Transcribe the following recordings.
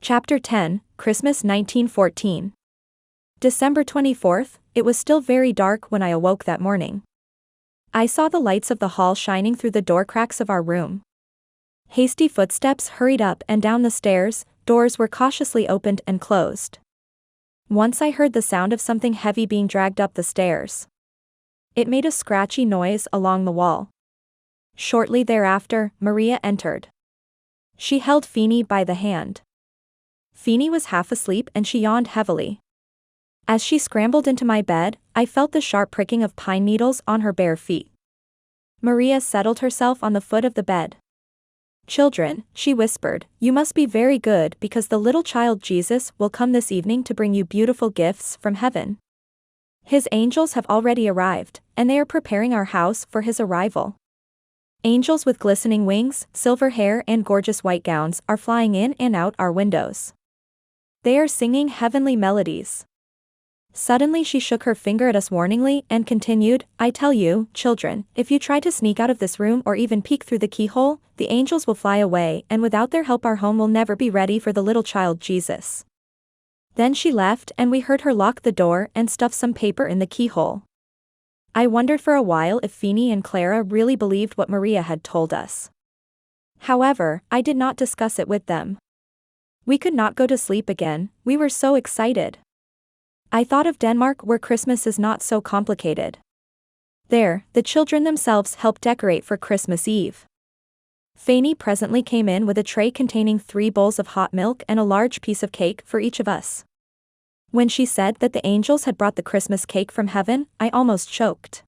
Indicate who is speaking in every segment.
Speaker 1: Chapter 10, Christmas 1914. December 24th, it was still very dark when I awoke that morning. I saw the lights of the hall shining through the door cracks of our room. Hasty footsteps hurried up and down the stairs, doors were cautiously opened and closed. Once I heard the sound of something heavy being dragged up the stairs. It made a scratchy noise along the wall. Shortly thereafter, Maria entered. She held Feeny by the hand. Feeny was half asleep and she yawned heavily. As she scrambled into my bed, I felt the sharp pricking of pine needles on her bare feet. Maria settled herself on the foot of the bed. "Children," she whispered, "you must be very good because the little child Jesus will come this evening to bring you beautiful gifts from heaven. His angels have already arrived, and they are preparing our house for his arrival. Angels with glistening wings, silver hair and gorgeous white gowns are flying in and out our windows. They are singing heavenly melodies." Suddenly she shook her finger at us warningly and continued, "I tell you, children, if you try to sneak out of this room or even peek through the keyhole, the angels will fly away, and without their help our home will never be ready for the little child Jesus." Then she left and we heard her lock the door and stuff some paper in the keyhole. I wondered for a while if Feeny and Clara really believed what Maria had told us. However, I did not discuss it with them. We could not go to sleep again, we were so excited. I thought of Denmark where Christmas is not so complicated. There, the children themselves help decorate for Christmas Eve. Feeny presently came in with a tray containing 3 bowls of hot milk and a large piece of cake for each of us. When she said that the angels had brought the Christmas cake from heaven, I almost choked.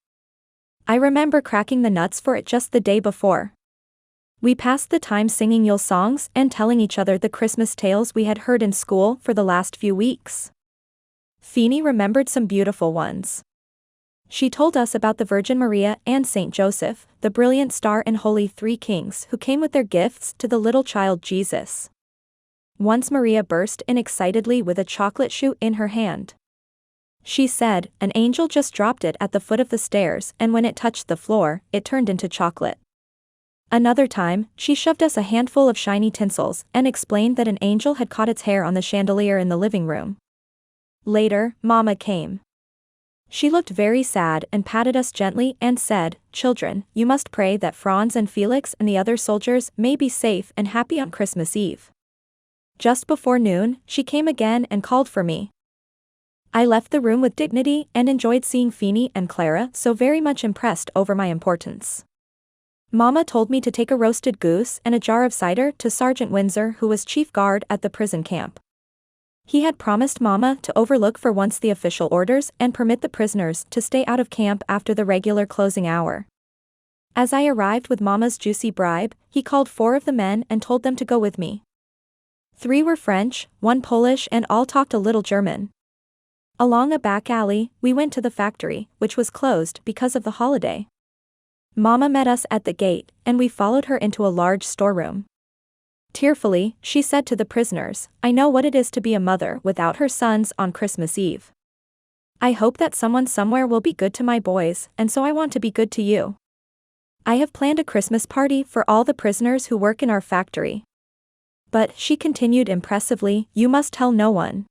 Speaker 1: I remember cracking the nuts for it just the day before. We passed the time singing Yule songs and telling each other the Christmas tales we had heard in school for the last few weeks. Feeny remembered some beautiful ones. She told us about the Virgin Maria and Saint Joseph, the brilliant star and holy 3 kings who came with their gifts to the little child Jesus. Once Maria burst in excitedly with a chocolate shoe in her hand. She said, "An angel just dropped it at the foot of the stairs and when it touched the floor, it turned into chocolate." Another time, she shoved us a handful of shiny tinsels and explained that an angel had caught its hair on the chandelier in the living room. Later, Mama came. She looked very sad and patted us gently and said, "Children, you must pray that Franz and Felix and the other soldiers may be safe and happy on Christmas Eve." Just before noon, she came again and called for me. I left the room with dignity and enjoyed seeing Feeny and Clara so very much impressed over my importance. Mama told me to take a roasted goose and a jar of cider to Sergeant Windsor, who was chief guard at the prison camp. He had promised Mama to overlook for once the official orders and permit the prisoners to stay out of camp after the regular closing hour. As I arrived with Mama's juicy bribe, he called 4 of the men and told them to go with me. 3 were French, 1 Polish and all talked a little German. Along a back alley, we went to the factory, which was closed because of the holiday. Mama met us at the gate, and we followed her into a large storeroom. Tearfully, she said to the prisoners, "I know what it is to be a mother without her sons on Christmas Eve. I hope that someone somewhere will be good to my boys, and so I want to be good to you. I have planned a Christmas party for all the prisoners who work in our factory. But," she continued impressively, "you must tell no one."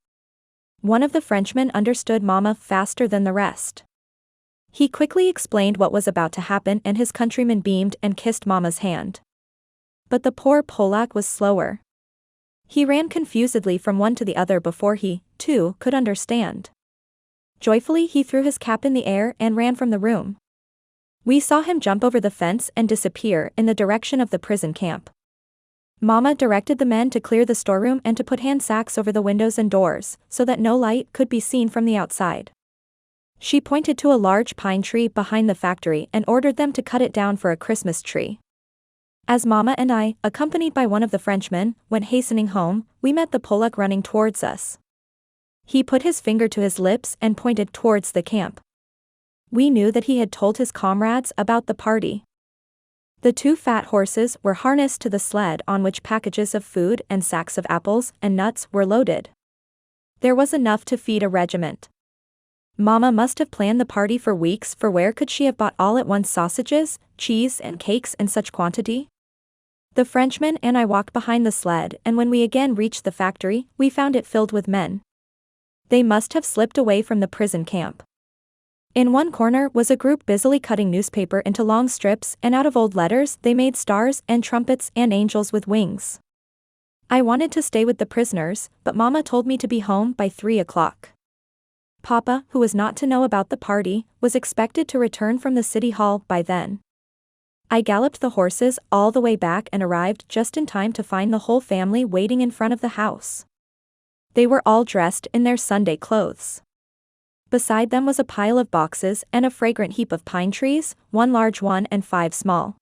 Speaker 1: One of the Frenchmen understood Mama faster than the rest. He quickly explained what was about to happen and his countryman beamed and kissed Mama's hand. But the poor Polak was slower. He ran confusedly from one to the other before he, too, could understand. Joyfully he threw his cap in the air and ran from the room. We saw him jump over the fence and disappear in the direction of the prison camp. Mama directed the men to clear the storeroom and to put hand sacks over the windows and doors, so that no light could be seen from the outside. She pointed to a large pine tree behind the factory and ordered them to cut it down for a Christmas tree. As Mama and I, accompanied by one of the Frenchmen, went hastening home, we met the Polak running towards us. He put his finger to his lips and pointed towards the camp. We knew that he had told his comrades about the party. The 2 fat horses were harnessed to the sled on which packages of food and sacks of apples and nuts were loaded. There was enough to feed a regiment. Mama must have planned the party for weeks, for where could she have bought all at once sausages, cheese and cakes in such quantity? The Frenchman and I walked behind the sled, and when we again reached the factory, we found it filled with men. They must have slipped away from the prison camp. In one corner was a group busily cutting newspaper into long strips, and out of old letters they made stars and trumpets and angels with wings. I wanted to stay with the prisoners, but Mama told me to be home by 3 o'clock. Papa, who was not to know about the party, was expected to return from the city hall by then. I galloped the horses all the way back and arrived just in time to find the whole family waiting in front of the house. They were all dressed in their Sunday clothes. Beside them was a pile of boxes and a fragrant heap of pine trees, 1 large one and 5 small.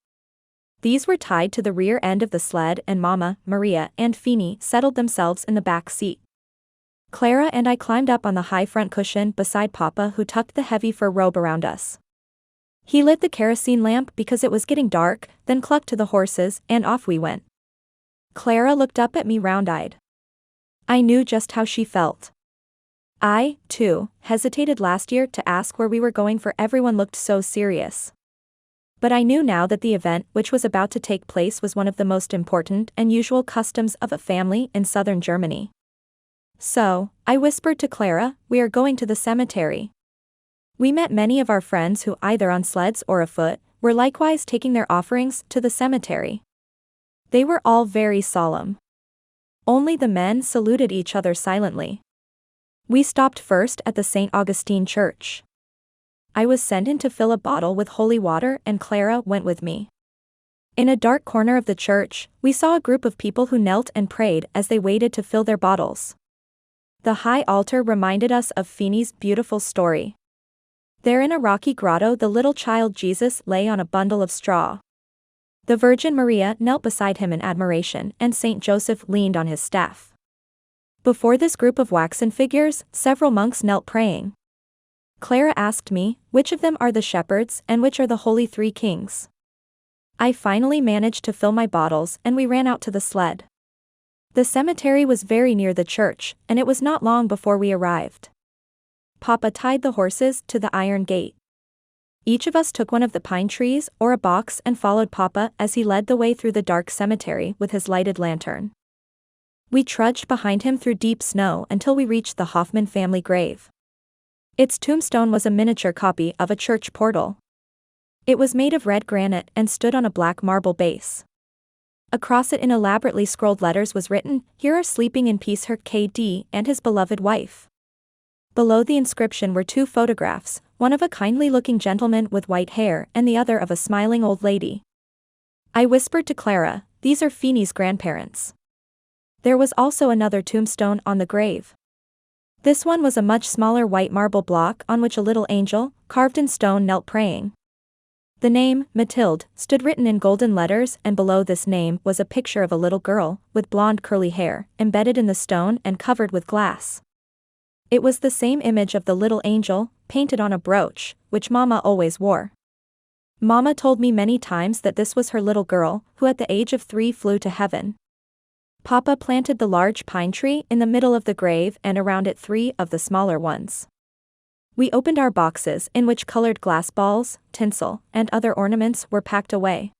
Speaker 1: These were tied to the rear end of the sled, and Mama, Maria, and Feeny settled themselves in the back seat. Clara and I climbed up on the high front cushion beside Papa, who tucked the heavy fur robe around us. He lit the kerosene lamp because it was getting dark, then clucked to the horses, and off we went. Clara looked up at me round-eyed. I knew just how she felt. I, too, hesitated last year to ask where we were going, for everyone looked so serious. But I knew now that the event which was about to take place was one of the most important and usual customs of a family in southern Germany. So, I whispered to Clara, "We are going to the cemetery." We met many of our friends who, either on sleds or afoot, were likewise taking their offerings to the cemetery. They were all very solemn. Only the men saluted each other silently. We stopped first at the St. Augustine Church. I was sent in to fill a bottle with holy water, and Clara went with me. In a dark corner of the church, we saw a group of people who knelt and prayed as they waited to fill their bottles. The high altar reminded us of Feeny's beautiful story. There in a rocky grotto the little child Jesus lay on a bundle of straw. The Virgin Maria knelt beside him in admiration, and Saint Joseph leaned on his staff. Before this group of waxen figures, several monks knelt praying. Clara asked me, which of them are the shepherds and which are the Holy Three Kings? I finally managed to fill my bottles, and we ran out to the sled. The cemetery was very near the church, and it was not long before we arrived. Papa tied the horses to the iron gate. Each of us took one of the pine trees or a box and followed Papa as he led the way through the dark cemetery with his lighted lantern. We trudged behind him through deep snow until we reached the Hoffman family grave. Its tombstone was a miniature copy of a church portal. It was made of red granite and stood on a black marble base. Across it in elaborately scrolled letters was written, "Here are sleeping in peace Herr K.D. and his beloved wife." Below the inscription were 2 photographs, one of a kindly-looking gentleman with white hair and the other of a smiling old lady. I whispered to Clara, "These are Feeny's grandparents." There was also another tombstone on the grave. This one was a much smaller white marble block on which a little angel, carved in stone, knelt praying. The name, Mathilde, stood written in golden letters, and below this name was a picture of a little girl, with blonde curly hair, embedded in the stone and covered with glass. It was the same image of the little angel, painted on a brooch, which Mama always wore. Mama told me many times that this was her little girl, who at the age of 3 flew to heaven. Papa planted the large pine tree in the middle of the grave and around it 3 of the smaller ones. We opened our boxes, in which colored glass balls, tinsel, and other ornaments were packed away.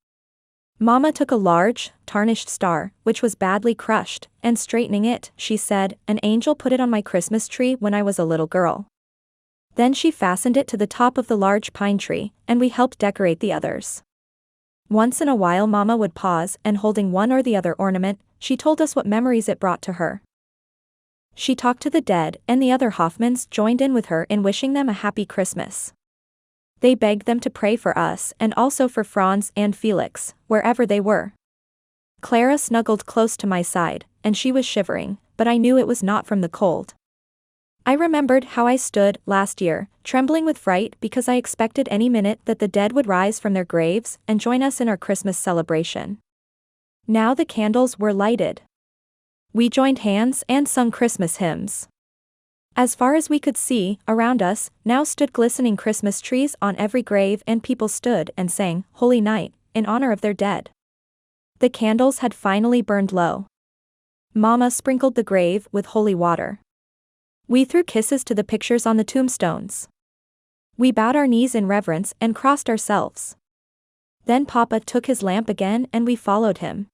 Speaker 1: Mama took a large, tarnished star, which was badly crushed, and straightening it, she said, "An angel put it on my Christmas tree when I was a little girl." Then she fastened it to the top of the large pine tree, and we helped decorate the others. Once in a while Mama would pause, and holding one or the other ornament, she told us what memories it brought to her. She talked to the dead, and the other Hoffmans joined in with her in wishing them a happy Christmas. They begged them to pray for us and also for Franz and Felix, wherever they were. Clara snuggled close to my side, and she was shivering, but I knew it was not from the cold. I remembered how I stood, last year, trembling with fright because I expected any minute that the dead would rise from their graves and join us in our Christmas celebration. Now the candles were lighted. We joined hands and sung Christmas hymns. As far as we could see, around us, now stood glistening Christmas trees on every grave, and people stood and sang, "Holy Night," in honor of their dead. The candles had finally burned low. Mama sprinkled the grave with holy water. We threw kisses to the pictures on the tombstones. We bowed our knees in reverence and crossed ourselves. Then Papa took his lamp again and we followed him.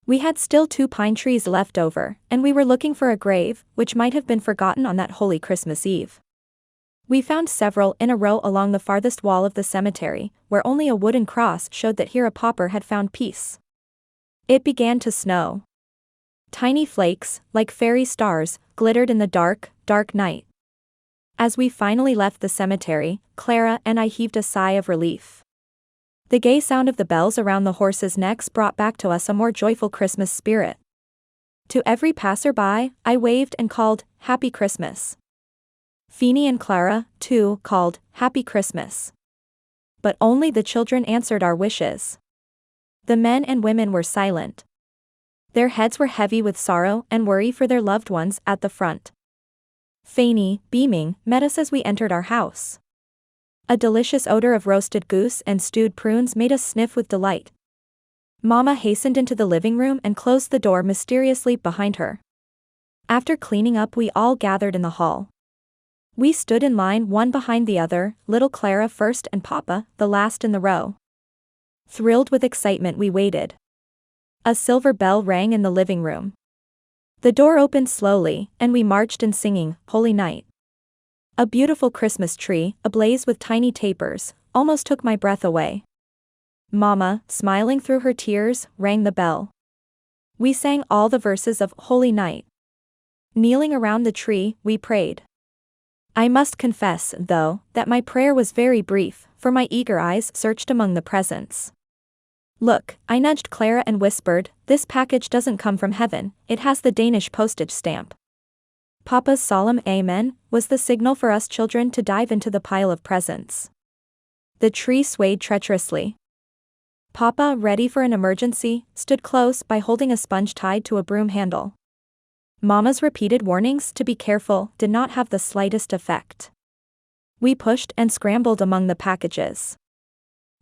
Speaker 1: We had still 2 pine trees left over, and we were looking for a grave, which might have been forgotten on that holy Christmas Eve. We found several in a row along the farthest wall of the cemetery, where only a wooden cross showed that here a pauper had found peace. It began to snow. Tiny flakes, like fairy stars, glittered in the dark, dark night. As we finally left the cemetery, Clara and I heaved a sigh of relief. The gay sound of the bells around the horses' necks brought back to us a more joyful Christmas spirit. To every passer-by, I waved and called, "Happy Christmas." Feeny and Clara, too, called, "Happy Christmas." But only the children answered our wishes. The men and women were silent. Their heads were heavy with sorrow and worry for their loved ones at the front. Fanny, beaming, met us as we entered our house. A delicious odor of roasted goose and stewed prunes made us sniff with delight. Mama hastened into the living room and closed the door mysteriously behind her. After cleaning up, we all gathered in the hall. We stood in line one behind the other, little Clara first and Papa, the last in the row. Thrilled with excitement, we waited. A silver bell rang in the living room. The door opened slowly, and we marched in singing, "Holy Night." A beautiful Christmas tree, ablaze with tiny tapers, almost took my breath away. Mama, smiling through her tears, rang the bell. We sang all the verses of "Holy Night." Kneeling around the tree, we prayed. I must confess, though, that my prayer was very brief, for my eager eyes searched among the presents. "Look," I nudged Clara and whispered, "this package doesn't come from heaven, it has the Danish postage stamp." Papa's solemn amen was the signal for us children to dive into the pile of presents. The tree swayed treacherously. Papa, ready for an emergency, stood close by holding a sponge tied to a broom handle. Mama's repeated warnings to be careful did not have the slightest effect. We pushed and scrambled among the packages.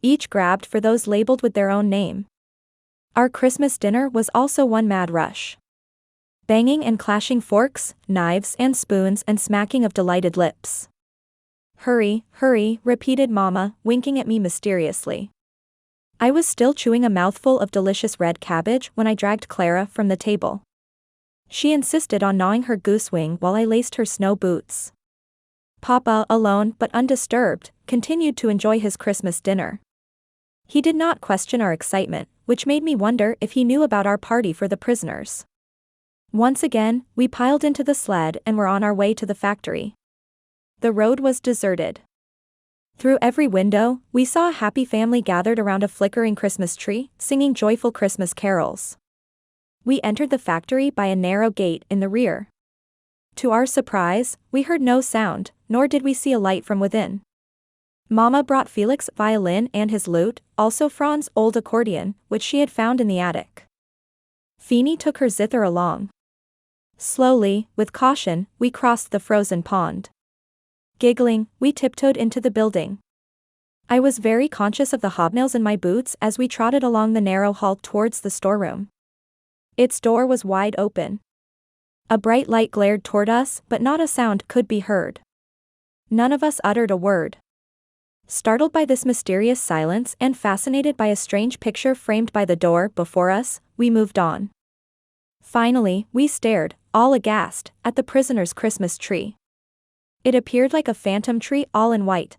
Speaker 1: Each grabbed for those labeled with their own name. Our Christmas dinner was also one mad rush. Banging and clashing forks, knives and spoons and smacking of delighted lips. "Hurry, hurry," repeated Mama, winking at me mysteriously. I was still chewing a mouthful of delicious red cabbage when I dragged Clara from the table. She insisted on gnawing her goose wing while I laced her snow boots. Papa, alone but undisturbed, continued to enjoy his Christmas dinner. He did not question our excitement, which made me wonder if he knew about our party for the prisoners. Once again, we piled into the sled and were on our way to the factory. The road was deserted. Through every window, we saw a happy family gathered around a flickering Christmas tree, singing joyful Christmas carols. We entered the factory by a narrow gate in the rear. To our surprise, we heard no sound, nor did we see a light from within. Mama brought Felix's violin and his lute, also Fran's old accordion, which she had found in the attic. Feeny took her zither along. Slowly, with caution, we crossed the frozen pond. Giggling, we tiptoed into the building. I was very conscious of the hobnails in my boots as we trotted along the narrow hall towards the storeroom. Its door was wide open. A bright light glared toward us, but not a sound could be heard. None of us uttered a word. Startled by this mysterious silence and fascinated by a strange picture framed by the door before us, we moved on. Finally, we stared, all aghast, at the prisoner's Christmas tree. It appeared like a phantom tree all in white.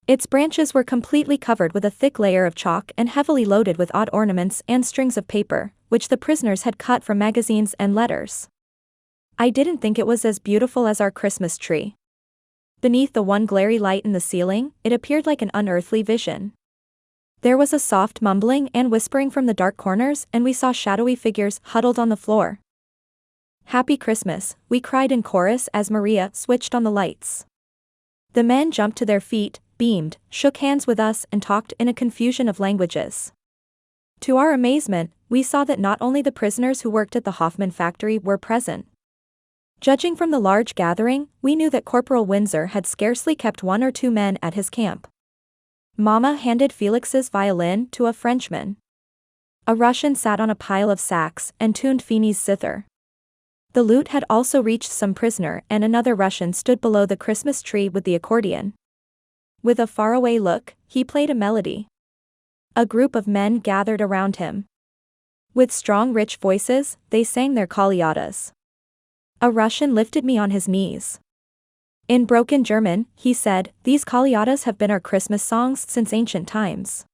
Speaker 1: Its branches were completely covered with a thick layer of chalk and heavily loaded with odd ornaments and strings of paper, which the prisoners had cut from magazines and letters. I didn't think it was as beautiful as our Christmas tree. Beneath the one glary light in the ceiling, it appeared like an unearthly vision. There was a soft mumbling and whispering from the dark corners, and we saw shadowy figures huddled on the floor. "Happy Christmas," we cried in chorus as Maria switched on the lights. The men jumped to their feet, beamed, shook hands with us and talked in a confusion of languages. To our amazement, we saw that not only the prisoners who worked at the Hoffman factory were present. Judging from the large gathering, we knew that Corporal Windsor had scarcely kept 1 or 2 men at his camp. Mama handed Felix's violin to a Frenchman. A Russian sat on a pile of sacks and tuned Feeny's zither. The lute had also reached some prisoner, and another Russian stood below the Christmas tree with the accordion. With a faraway look, he played a melody. A group of men gathered around him. With strong rich voices, they sang their kolyadas. A Russian lifted me on his knees. In broken German, he said, "These kolyadas have been our Christmas songs since ancient times.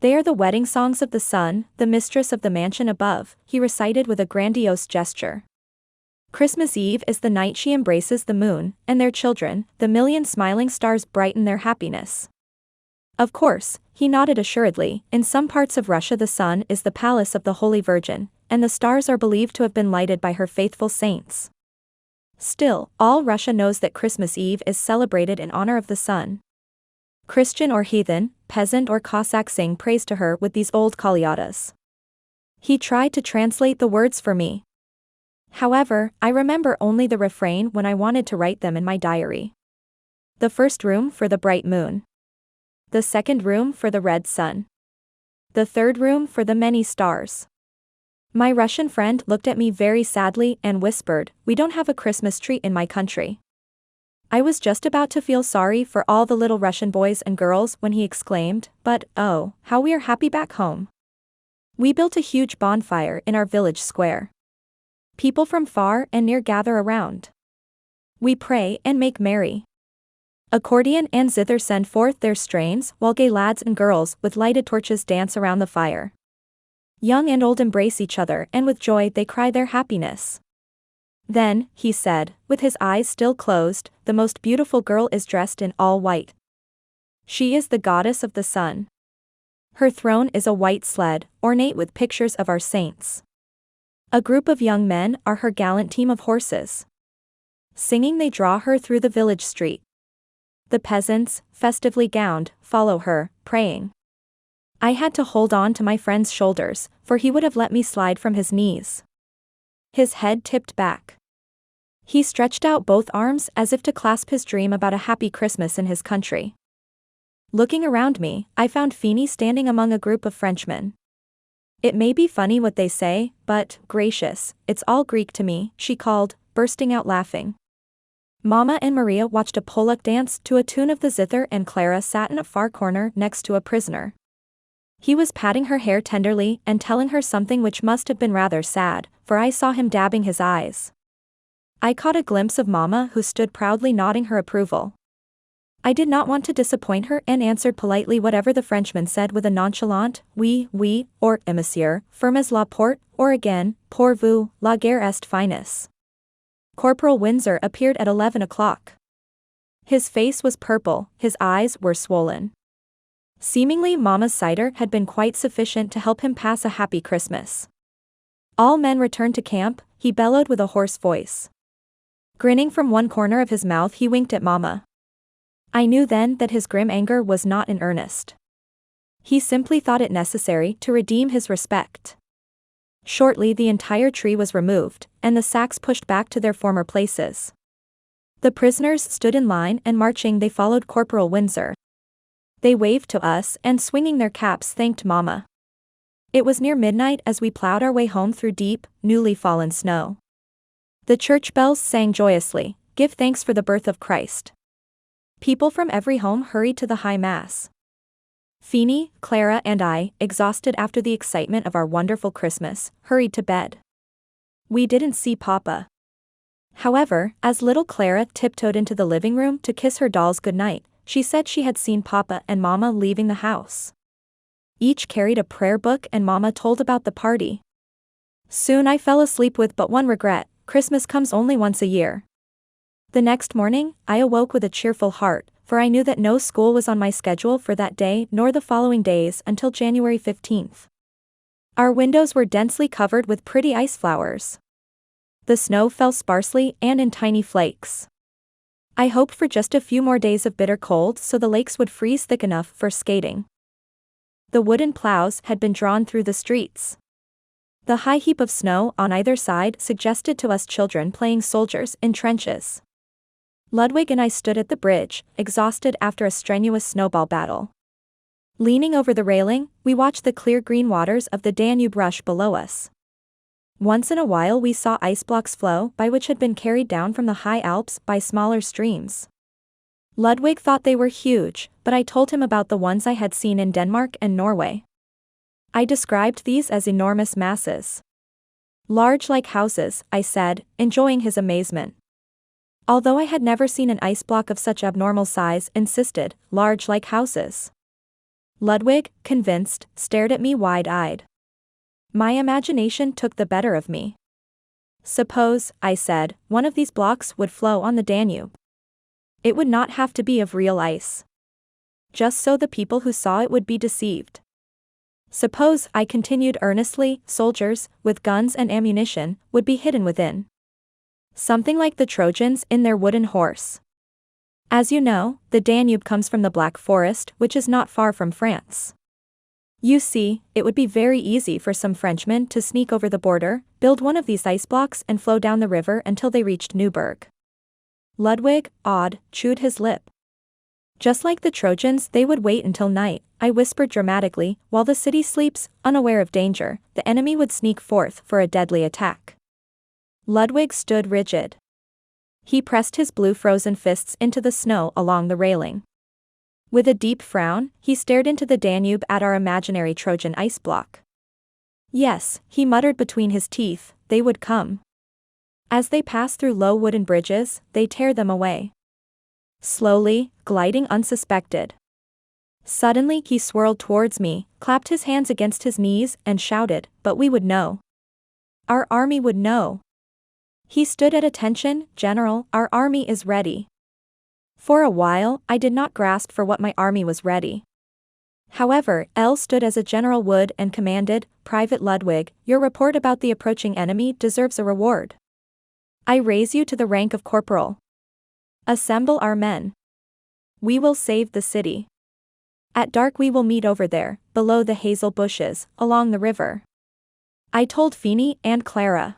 Speaker 1: They are the wedding songs of the sun, the mistress of the mansion above," he recited with a grandiose gesture. "Christmas Eve is the night she embraces the moon, and their children, the million smiling stars brighten their happiness." Of course, he nodded assuredly, in some parts of Russia the sun is the palace of the Holy Virgin, and the stars are believed to have been lighted by her faithful saints. Still, all Russia knows that Christmas Eve is celebrated in honor of the sun. Christian or heathen, peasant or Cossack sing praise to her with these old kolyadas. He tried to translate the words for me. However, I remember only the refrain when I wanted to write them in my diary. The first room for the bright moon. The second room for the red sun. The third room for the many stars. My Russian friend looked at me very sadly and whispered, "We don't have a Christmas tree in my country." I was just about to feel sorry for all the little Russian boys and girls when he exclaimed, "But, oh, how we are happy back home. We built a huge bonfire in our village square. People from far and near gather around. We pray and make merry. Accordion and zither send forth their strains while gay lads and girls with lighted torches dance around the fire. Young and old embrace each other and with joy they cry their happiness." Then, he said, with his eyes still closed, "The most beautiful girl is dressed in all white. She is the goddess of the sun. Her throne is a white sled, ornate with pictures of our saints. A group of young men are her gallant team of horses. Singing they draw her through the village street. The peasants, festively gowned, follow her, praying." I had to hold on to my friend's shoulders, for he would have let me slide from his knees. His head tipped back. He stretched out both arms as if to clasp his dream about a happy Christmas in his country. Looking around me, I found Feeney standing among a group of Frenchmen. "It may be funny what they say, but, gracious, it's all Greek to me," she called, bursting out laughing. Mama and Maria watched a Polak dance to a tune of the zither and Clara sat in a far corner next to a prisoner. He was patting her hair tenderly and telling her something which must have been rather sad, for I saw him dabbing his eyes. I caught a glimpse of Mama who stood proudly nodding her approval. I did not want to disappoint her and answered politely whatever the Frenchman said with a nonchalant, oui, or, monsieur, firm as la porte, or again, pour vous, la guerre est finis. Corporal Windsor appeared at 11 o'clock. His face was purple, his eyes were swollen. Seemingly Mama's cider had been quite sufficient to help him pass a happy Christmas. "All men return to camp," he bellowed with a hoarse voice. Grinning from one corner of his mouth he winked at Mama. I knew then that his grim anger was not in earnest. He simply thought it necessary to redeem his respect. Shortly the entire tree was removed, and the sacks pushed back to their former places. The prisoners stood in line and marching they followed Corporal Windsor. They waved to us and swinging their caps thanked Mama. It was near midnight as we plowed our way home through deep, newly fallen snow. The church bells sang joyously, "Give thanks for the birth of Christ." People from every home hurried to the high mass. Feeney, Clara and I, exhausted after the excitement of our wonderful Christmas, hurried to bed. We didn't see Papa. However, as little Clara tiptoed into the living room to kiss her dolls goodnight, she said she had seen Papa and Mama leaving the house. Each carried a prayer book and Mama told about the party. Soon I fell asleep with but one regret: Christmas comes only once a year. The next morning, I awoke with a cheerful heart, for I knew that no school was on my schedule for that day nor the following days until January 15th. Our windows were densely covered with pretty ice flowers. The snow fell sparsely and in tiny flakes. I hoped for just a few more days of bitter cold so the lakes would freeze thick enough for skating. The wooden plows had been drawn through the streets. The high heap of snow on either side suggested to us children playing soldiers in trenches. Ludwig and I stood at the bridge, exhausted after a strenuous snowball battle. Leaning over the railing, we watched the clear green waters of the Danube rush below us. Once in a while we saw ice blocks flow by which had been carried down from the high Alps by smaller streams. Ludwig thought they were huge, but I told him about the ones I had seen in Denmark and Norway. I described these as enormous masses. Large like houses, I said, enjoying his amazement. Although I had never seen an ice block of such abnormal size, insisted, large like houses. Ludwig, convinced, stared at me wide-eyed. My imagination took the better of me. Suppose, I said, one of these blocks would flow on the Danube. It would not have to be of real ice. Just so the people who saw it would be deceived. Suppose, I continued earnestly, soldiers, with guns and ammunition, would be hidden within. Something like the Trojans in their wooden horse. As you know, the Danube comes from the Black Forest, which is not far from France. You see, it would be very easy for some Frenchmen to sneak over the border, build one of these ice blocks and flow down the river until they reached Neuburg. Ludwig, awed, chewed his lip. Just like the Trojans, they would wait until night, I whispered dramatically, while the city sleeps, unaware of danger, the enemy would sneak forth for a deadly attack. Ludwig stood rigid. He pressed his blue frozen fists into the snow along the railing. With a deep frown, he stared into the Danube at our imaginary Trojan ice block. Yes, he muttered between his teeth, they would come. As they pass through low wooden bridges, they tear them away. Slowly, gliding unsuspected. Suddenly he swirled towards me, clapped his hands against his knees, and shouted, but we would know. Our army would know. He stood at attention, General, our army is ready. For a while, I did not grasp for what my army was ready. However, L stood as a general would and commanded, Private Ludwig, your report about the approaching enemy deserves a reward. I raise you to the rank of corporal. Assemble our men. We will save the city. At dark we will meet over there, below the hazel bushes, along the river. I told Feeny and Clara.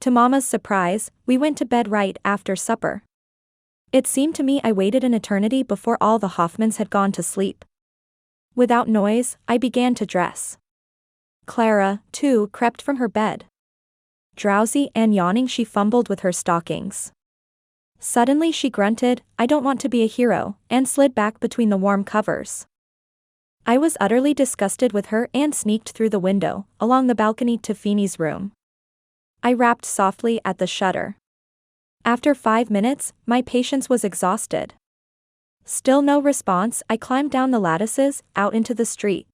Speaker 1: To Mama's surprise, we went to bed right after supper. It seemed to me I waited an eternity before all the Hoffmans had gone to sleep. Without noise, I began to dress. Clara, too, crept from her bed. Drowsy and yawning, she fumbled with her stockings. Suddenly she grunted, I don't want to be a hero, and slid back between the warm covers. I was utterly disgusted with her and sneaked through the window, along the balcony to Feeny's room. I rapped softly at the shutter. After 5 minutes, my patience was exhausted. Still no response, I climbed down the lattices, out into the street.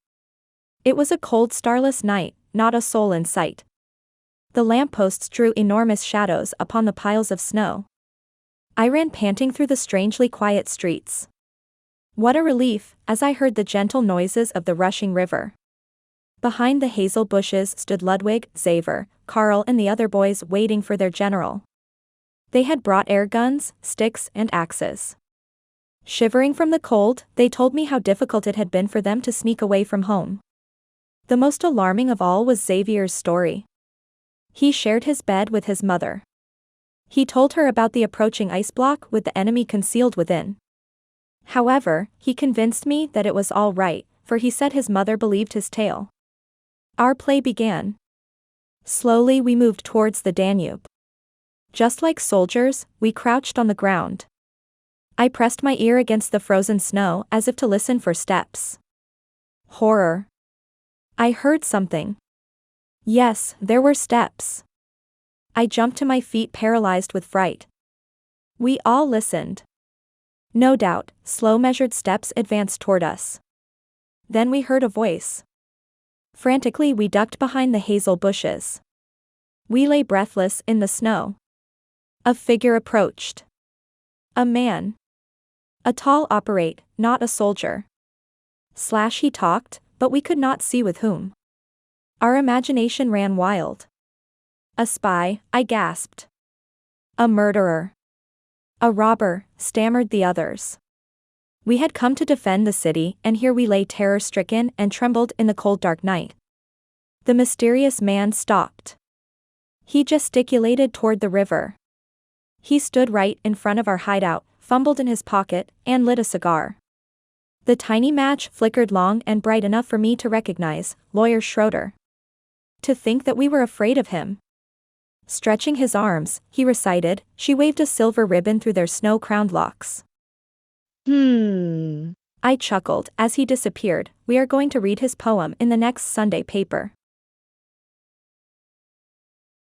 Speaker 1: It was a cold starless night, not a soul in sight. The lampposts drew enormous shadows upon the piles of snow. I ran panting through the strangely quiet streets. What a relief, as I heard the gentle noises of the rushing river. Behind the hazel bushes stood Ludwig, Xaver, Karl and the other boys waiting for their general. They had brought air guns, sticks and axes. Shivering from the cold, they told me how difficult it had been for them to sneak away from home. The most alarming of all was Xavier's story. He shared his bed with his mother. He told her about the approaching ice block with the enemy concealed within. However, he convinced me that it was all right, for he said his mother believed his tale. Our play began. Slowly we moved towards the Danube. Just like soldiers, we crouched on the ground. I pressed my ear against the frozen snow as if to listen for steps. Horror. I heard something. Yes, there were steps. I jumped to my feet paralyzed with fright. We all listened. No doubt, slow measured steps advanced toward us. Then we heard a voice. Frantically we ducked behind the hazel bushes. We lay breathless in the snow. A figure approached. A man. A tall operator, not a soldier. He talked, but we could not see with whom. Our imagination ran wild. A spy, I gasped. A murderer. A robber, stammered the others. We had come to defend the city, and here we lay terror-stricken and trembled in the cold dark night. The mysterious man stopped. He gesticulated toward the river. He stood right in front of our hideout, fumbled in his pocket, and lit a cigar. The tiny match flickered long and bright enough for me to recognize Lawyer Schroeder. To think that we were afraid of him. Stretching his arms, he recited, she waved a silver ribbon through their snow-crowned locks. I chuckled as he disappeared. We are going to read his poem in the next Sunday paper.